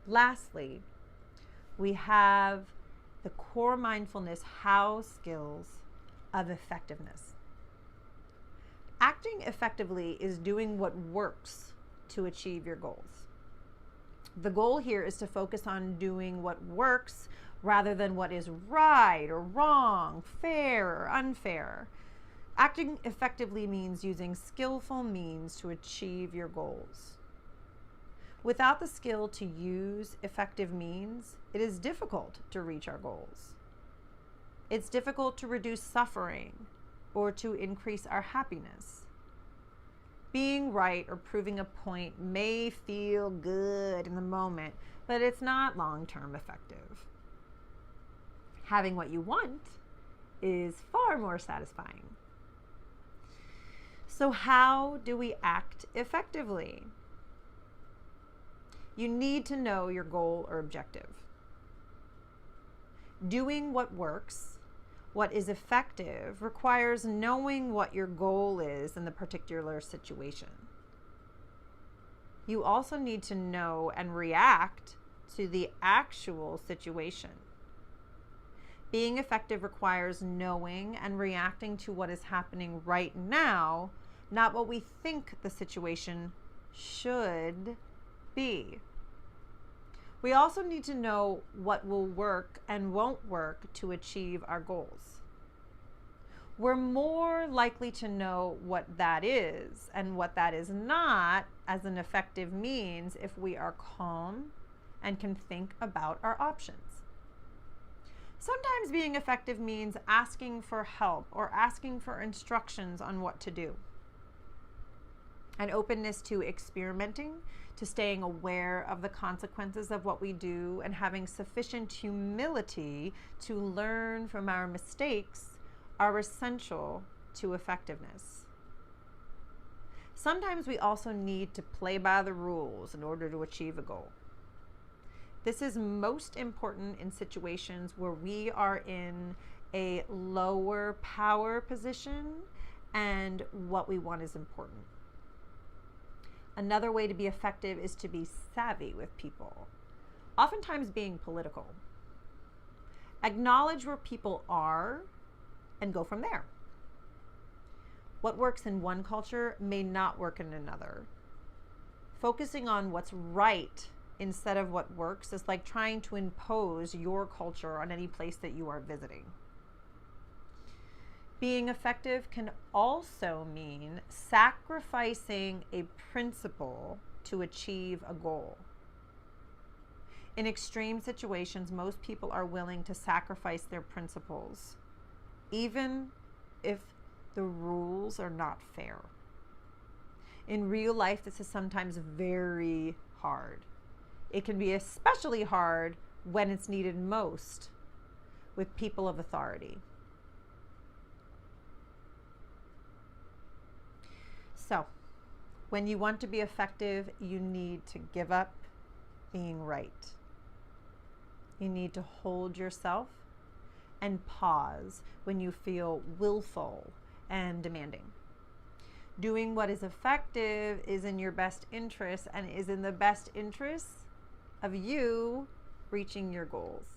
Lastly, we have the core mindfulness how skills of effectiveness. Acting effectively is doing what works to achieve your goals. The goal here is to focus on doing what works rather than what is right or wrong, fair or unfair. Acting effectively means using skillful means to achieve your goals. Without the skill to use effective means, it is difficult to reach our goals. It's difficult to reduce suffering or to increase our happiness. Being right or proving a point may feel good in the moment, but it's not long-term effective. Having what you want is far more satisfying. So how do we act effectively? You need to know your goal or objective. Doing what works, what is effective, requires knowing what your goal is in the particular situation. You also need to know and react to the actual situation. Being effective requires knowing and reacting to what is happening right now, not what we think the situation should be. We also need to know what will work and won't work to achieve our goals. We're more likely to know what that is and what that is not as an effective means if we are calm and can think about our options. Sometimes being effective means asking for help or asking for instructions on what to do. An openness to experimenting, to staying aware of the consequences of what we do, and having sufficient humility to learn from our mistakes are essential to effectiveness. Sometimes we also need to play by the rules in order to achieve a goal. This is most important in situations where we are in a lower power position and what we want is important. Another way to be effective is to be savvy with people, oftentimes being political. Acknowledge where people are and go from there. What works in one culture may not work in another. Focusing on what's right instead of what works is like trying to impose your culture on any place that you are visiting. Being effective can also mean sacrificing a principle to achieve a goal. In extreme situations, most people are willing to sacrifice their principles, even if the rules are not fair. In real life, this is sometimes very hard. It can be especially hard when it's needed most with people of authority. So, when you want to be effective, you need to give up being right. You need to hold yourself and pause when you feel willful and demanding. Doing what is effective is in your best interest and is in the best interest of you reaching your goals.